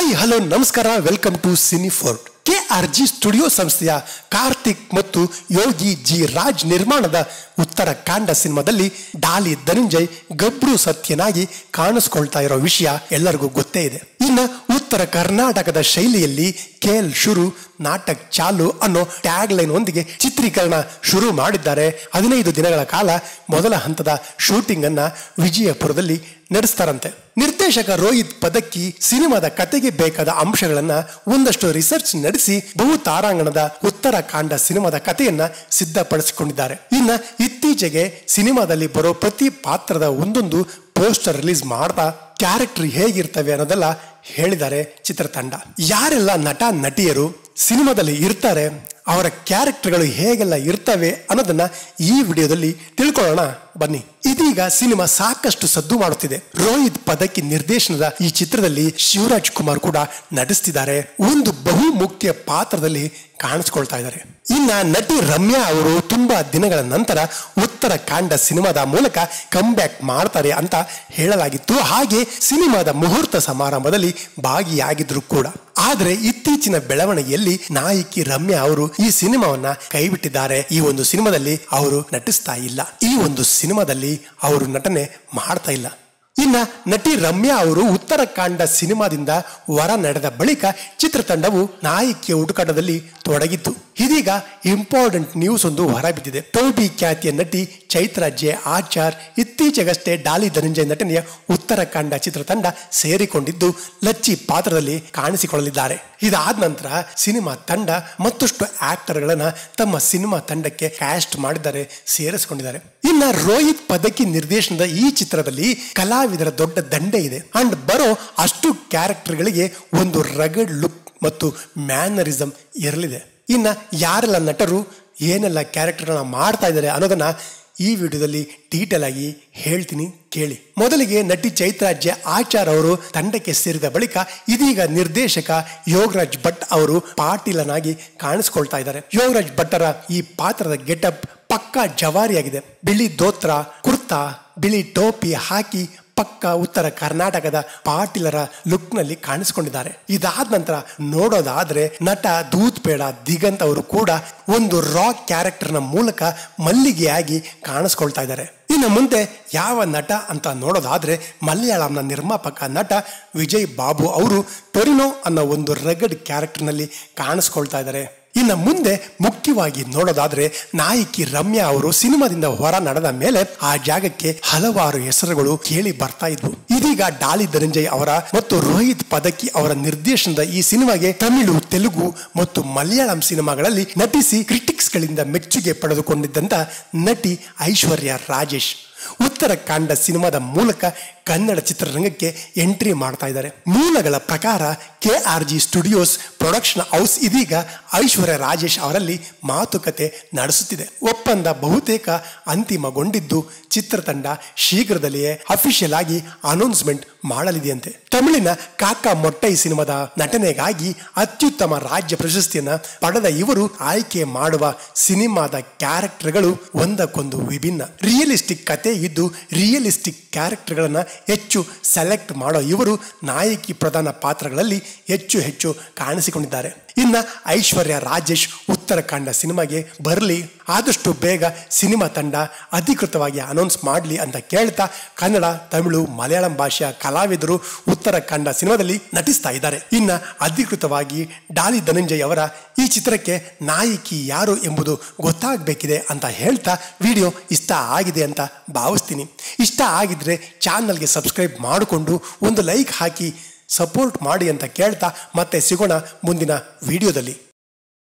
Hi hello ನಮಸ್ಕಾರ, welcome to ಸಿನಿಫೋರ್ಟ್. KRG studio ಸಂಸ್ಥೆಯ ಕಾರ್ತಿಕ್ ಮತ್ತು ಯೋಗಿ ಜಿ ರಾಜ್ ನಿರ್ಮಾಣದ ಉತ್ತರಾಖಂಡ ಸಿನಿಮಾದಲ್ಲಿ ಡಾಲಿ ಧನಂಜಯ್ ಗಬ್ರು ಸತ್ಯನಾಗಿ ಕಾಣಿಸ್ಕೊಳ್ತಾ ಇರೋ ವಿಷಯ ಎಲ್ಲರಿಗೂ ಗೊತ್ತೇ ಇದೆ. ಇನ್ನು ಉತ್ತರ ಕರ್ನಾಟಕದ ಶೈಲಿಯಲ್ಲಿ ಕೇಲ್ ಶುರು ನಾಟಕ್ ಚಾಲು ಅನ್ನೋ ಟ್ಯಾಗ್ ಲೈನ್ ಒಂದಿಗೆ ಚಿತ್ರೀಕರಣ ಶುರು ಮಾಡಿದ್ದಾರೆ. 15 ದಿನಗಳ ಕಾಲ ಮೊದಲ ಹಂತದ ಶೂಟಿಂಗ್ ಅನ್ನ ವಿಜಯಪುರದಲ್ಲಿ ನಡೆಸ್ತಾರಂತೆ. ನಿರ್ದೇಶಕ ರೋಹಿತ್ ಪದಕ್ಕಿ ಸಿನಿಮಾದ ಕತೆಗೆ ಬೇಕಾದ ಅಂಶಗಳನ್ನ ಒಂದಷ್ಟು ರಿಸರ್ಚ್ ನಡೆಸಿ ಬಹು ತಾರಾಂಗಣದ ಉತ್ತರಾಖಂಡ ಸಿನಿಮಾದ ಕಥೆಯನ್ನ ಸಿದ್ಧಪಡಿಸಿಕೊಂಡಿದ್ದಾರೆ. ಇನ್ನ ಇತ್ತೀಚೆಗೆ ಸಿನಿಮಾದಲ್ಲಿ ಬರೋ ಪ್ರತಿ ಪಾತ್ರದ ಒಂದೊಂದು ಪೋಸ್ಟರ್ ರಿಲೀಸ್ ಮಾಡ್ತಾ ಕ್ಯಾರೆಕ್ಟರ್ ಹೇಗಿರ್ತವೆ ಅನ್ನೋದೆಲ್ಲ ಹೇಳಿದ್ದಾರೆ ಚಿತ್ರತಂಡ. ಯಾರೆಲ್ಲ ನಟ ನಟಿಯರು ಸಿನಿಮಾದಲ್ಲಿ ಇರ್ತಾರೆ, ಅವರ ಕ್ಯಾರೆಕ್ಟರ್ಗಳು ಹೇಗೆಲ್ಲ ಇರ್ತವೆ ಅನ್ನೋದನ್ನ ಈ ವಿಡಿಯೋದಲ್ಲಿ ತಿಳ್ಕೊಳ್ಳೋಣ ಬನ್ನಿ. ಇದೀಗ ಸಿನಿಮಾ ಸಾಕಷ್ಟು ಸದ್ದು ಮಾಡುತ್ತಿದೆ. ರೋಹಿತ್ ಪದಕ್ಕಿ ನಿರ್ದೇಶನದ ಈ ಚಿತ್ರದಲ್ಲಿ ಶಿವರಾಜ್ ಕುಮಾರ್ ಕೂಡ ನಟಿಸ್ತಿದ್ದಾರೆ. ಒಂದು ಬಹು ಮುಖ್ಯ ಪಾತ್ರದಲ್ಲಿ ಕಾಣಿಸ್ಕೊಳ್ತಾ ಇದ್ದಾರೆ. ಇನ್ನ ನಟಿ ರಮ್ಯಾ ಅವರು ತುಂಬಾ ದಿನಗಳ ನಂತರ ಉತ್ತರಾಖಂಡ ಸಿನಿಮಾದ ಮೂಲಕ ಕಮ್ ಬ್ಯಾಕ್ ಮಾಡ್ತಾರೆ ಅಂತ ಹೇಳಲಾಗಿತ್ತು. ಹಾಗೆ ಸಿನಿಮಾದ ಮುಹೂರ್ತ ಸಮಾರಂಭದಲ್ಲಿ ಭಾಗಿಯಾಗಿದ್ರು ಕೂಡ. ಆದ್ರೆ ಇತ್ತೀಚಿನ ಬೆಳವಣಿಗೆಯಲ್ಲಿ ನಾಯಕಿ ರಮ್ಯಾ ಅವರು ಈ ಸಿನಿಮಾವನ್ನ ಕೈಬಿಟ್ಟಿದ್ದಾರೆ. ಈ ಒಂದು ಸಿನಿಮಾದಲ್ಲಿ ಅವರು ನಟಿಸ್ತಾ ಇಲ್ಲ. ಈ ಒಂದು ಸಿನಿಮಾದಲ್ಲಿ ಅವರು ನಟನೆ ಮಾಡ್ತಾ ಇಲ್ಲ. ಇನ್ನ ನಟಿ ರಮ್ಯಾ ಅವರು ಉತ್ತರಾಖಂಡ ಸಿನಿಮಾದಿಂದ ಹೊರ ನಡೆದ ಬಳಿಕ ಚಿತ್ರತಂಡವು ನಾಯಕಿಯ ಹುಡುಕಾಟದಲ್ಲಿ ತೊಡಗಿತ್ತು. ಇದೀಗ ಇಂಪಾರ್ಟೆಂಟ್ ನ್ಯೂಸ್ ಒಂದು ಹೊರಬಿದ್ದಿದೆ. ಟೋಬಿ ಖ್ಯಾತಿಯ ನಟಿ ಚೈತ್ರ ಜೆ ಆಚಾರ್ ಇತ್ತೀಚೆಗಷ್ಟೇ ಡಾಲಿ ಧನಂಜಯ್ ನಟನೆಯ ಉತ್ತರಾಖಂಡ ಚಿತ್ರತಂಡ ಸೇರಿಕೊಂಡಿದ್ದು ಲಚ್ಚಿ ಪಾತ್ರದಲ್ಲಿ ಕಾಣಿಸಿಕೊಳ್ಳಲಿದ್ದಾರೆ. ಇದಾದ ನಂತರ ಸಿನಿಮಾ ತಂಡ ಮತ್ತಷ್ಟು ಆಕ್ಟರ್ಗಳನ್ನ ತಮ್ಮ ಸಿನಿಮಾ ತಂಡಕ್ಕೆ ಕ್ಯಾಸ್ಟ್ ಮಾಡಿದ್ದಾರೆ, ಸೇರಿಸಿಕೊಂಡಿದ್ದಾರೆ. ಇನ್ನ ರೋಹಿತ್ ಪದಕ್ಕಿ ನಿರ್ದೇಶನದ ಈ ಚಿತ್ರದಲ್ಲಿ ಕಲಾವಿದರ ದೊಡ್ಡ ದಂಡೆ ಇದೆ. ಅಂಡ್ ಬರೋ ಅಷ್ಟು ಕ್ಯಾರೆಕ್ಟರ್ಗಳಿಗೆ ಒಂದು ರಗಡ್ ಲುಕ್ ಮತ್ತು ಮ್ಯಾನರಿಸಮ್ ಇರಲಿದೆ. ಇನ್ನ ಯಾರೆಲ್ಲ ನಟರು ಏನೆಲ್ಲ ಕ್ಯಾರೆಕ್ಟರ್ಗಳನ್ನ ಮಾಡ್ತಾ ಇದ್ದಾರೆ ಅನ್ನೋದನ್ನ ಈ ವಿಡಿಯೋದಲ್ಲಿ ಡೀಟೇಲ್ ಆಗಿ ಹೇಳ್ತೀನಿ, ಕೇಳಿ. ಮೊದಲಿಗೆ ನಟಿ ಚೈತ್ರ ಜೆ ಆಚಾರ್ ಅವರು ತಂಡಕ್ಕೆ ಸೇರಿದ ಬಳಿಕ ಇದೀಗ ನಿರ್ದೇಶಕ ಯೋಗರಾಜ್ ಭಟ್ ಅವರು ಪಾಟೀಲನಾಗಿ ಕಾಣಿಸ್ಕೊಳ್ತಾ ಇದ್ದಾರೆ. ಯೋಗರಾಜ್ ಭಟ್ಟರ ಈ ಪಾತ್ರದ ಗೆಟಪ್ ಪಕ್ಕಾ ಜವಾರಿಯಾಗಿದೆ. ಬಿಳಿ ಧೋತ್ರ, ಕುರ್ತಾ, ಬಿಳಿ ಟೋಪಿ ಹಾಕಿ ಪಕ್ಕ ಉತ್ತರ ಕರ್ನಾಟಕದ ಪಾಟೀಲರ ಲುಕ್ ನಲ್ಲಿ ಕಾಣಿಸಿಕೊಂಡಿದ್ದಾರೆ. ಇದಾದ ನಂತರ ನೋಡೋದಾದ್ರೆ ನಟ ದೂತ್ ಪೇಡ ದಿಗಂತ್ ಅವರು ಕೂಡ ಒಂದು ರಾಕ್ ಕ್ಯಾರೆಕ್ಟರ್ನ ಮೂಲಕ ಮಲ್ಲಿಗೆಯಾಗಿ ಕಾಣಿಸ್ಕೊಳ್ತಾ ಇದ್ದಾರೆ. ಇನ್ನು ಮುಂದೆ ಯಾವ ನಟ ಅಂತ ನೋಡೋದಾದ್ರೆ ಮಲಯಾಳಂನ ನಿರ್ಮಾಪಕ ನಟ ವಿಜಯ್ ಬಾಬು ಅವರು ಟೊರಿನೋ ಅನ್ನೋ ಒಂದು ರಗಡ್ ಕ್ಯಾರೆಕ್ಟರ್ ನಲ್ಲಿ ಕಾಣಿಸ್ಕೊಳ್ತಾ ಇದ್ದಾರೆ. ಇನ್ನು ಮುಂದೆ ಮುಖ್ಯವಾಗಿ ನೋಡೋದಾದ್ರೆ ನಾಯಕಿ ರಮ್ಯಾ ಅವರು ಸಿನಿಮಾದಿಂದ ಹೊರ ನಡೆದ ಮೇಲೆ ಆ ಜಾಗಕ್ಕೆ ಹಲವಾರು ಹೆಸರುಗಳು ಕೇಳಿ ಬರ್ತಾ ಇದ್ವು. ಇದೀಗ ಡಾಲಿ ಧನಂಜಯ್ ಅವರ ಮತ್ತು ರೋಹಿತ್ ಪದಕ್ಕಿ ಅವರ ನಿರ್ದೇಶನದ ಈ ಸಿನಿಮಾಗೆ ತಮಿಳು, ತೆಲುಗು ಮತ್ತು ಮಲಯಾಳಂ ಸಿನಿಮಾಗಳಲ್ಲಿ ನಟಿಸಿ ಕ್ರಿಟಿಕ್ಸ್ ಗಳಿಂದ ಮೆಚ್ಚುಗೆ ಪಡೆದುಕೊಂಡಿದ್ದಂತ ನಟಿ ಐಶ್ವರ್ಯ ರಾಜೇಶ್ ಉತ್ತರಾಖಂಡ ಸಿನಿಮಾದ ಮೂಲಕ ಕನ್ನಡ ಚಿತ್ರರಂಗಕ್ಕೆ ಎಂಟ್ರಿ ಮಾಡ್ತಾ ಇದ್ದಾರೆ. ಮೂಲಗಳ ಪ್ರಕಾರ KRG ಸ್ಟುಡಿಯೋಸ್ ಪ್ರೊಡಕ್ಷನ್ ಹೌಸ್ ಇದೀಗ ಐಶ್ವರ್ಯ ರಾಜೇಶ್ ಅವರಲ್ಲಿ ಮಾತುಕತೆ ನಡೆಸುತ್ತಿದೆ. ಒಪ್ಪಂದ ಬಹುತೇಕ ಅಂತಿಮಗೊಂಡಿದ್ದು ಚಿತ್ರತಂಡ ಶೀಘ್ರದಲ್ಲಿಯೇ ಅಫಿಷಿಯಲ್ ಆಗಿ ಅನೌನ್ಸ್ಮೆಂಟ್ ಮಾಡಲಿದೆಯಂತೆ. ತಮಿಳಿನ ಕಾಕಾ ಮೊಟ್ಟೈ ಸಿನಿಮಾದ ನಟನೆಗಾಗಿ ಅತ್ಯುತ್ತಮ ರಾಜ್ಯ ಪ್ರಶಸ್ತಿಯನ್ನ ಪಡೆದ ಇವರು ಆಯ್ಕೆ ಮಾಡುವ ಸಿನಿಮಾದ ಕ್ಯಾರೆಕ್ಟರ್ಗಳು ಒಂದಕ್ಕೊಂದು ವಿಭಿನ್ನ. ರಿಯಲಿಸ್ಟಿಕ್ ಕತೆ ಇದ್ದು ರಿಯಲಿಸ್ಟಿಕ್ ಕ್ಯಾರೆಕ್ಟರ್ಗಳನ್ನ ಹೆಚ್ಚು ಸೆಲೆಕ್ಟ್ ಮಾಡೋ ಇವರು ನಾಯಕಿ ಪ್ರಧಾನ ಪಾತ್ರಗಳಲ್ಲಿ ಹೆಚ್ಚು ಕಾಣಿಸಿಕೊಂಡಿದ್ದಾರೆ. ಇನ್ನ ಐಶ್ವರ್ಯ ರಾಜೇಶ್ ಉತ್ತರಾಖಂಡ ಸಿನಿಮಾಗೆ ಬರಲಿ, ಆದಷ್ಟು ಬೇಗ ಸಿನಿಮಾ ತಂಡ ಅಧಿಕೃತವಾಗಿ ಅನೌನ್ಸ್ ಮಾಡಲಿ ಅಂತ ಕೇಳ್ತಾ ಕನ್ನಡ, ತಮಿಳು, ಮಲಯಾಳಂ ಭಾಷೆಯ ಕಲಾವಿದರು ಉತ್ತರಾಖಂಡ ಸಿನಿಮಾದಲ್ಲಿ ನಟಿಸ್ತಾ ಇದ್ದಾರೆ. ಇನ್ನ ಅಧಿಕೃತವಾಗಿ ಡಾಲಿ ಧನಂಜಯ್ ಅವರ ಈ ಚಿತ್ರಕ್ಕೆ ನಾಯಕಿ ಯಾರು ಎಂಬುದು ಗೊತ್ತಾಗಬೇಕಿದೆ ಅಂತ ಹೇಳ್ತಾ ವಿಡಿಯೋ ಇಷ್ಟ ಆಗಿದೆ ಅಂತ ಭಾವಿಸ್ತೀನಿ. ಇಷ್ಟ ಆಗಿದ್ರೆ ಚಾನಲ್ಗೆ ಸಬ್ಸ್ಕ್ರೈಬ್ ಮಾಡಿಕೊಂಡು ಒಂದು ಲೈಕ್ ಹಾಕಿ ಸಪೋರ್ಟ್ ಮಾಡಿ ಅಂತ ಕೇಳ್ತಾ ಮತ್ತೆ ಸಿಗೋಣ ಮುಂದಿನ ವಿಡಿಯೋದಲ್ಲಿ.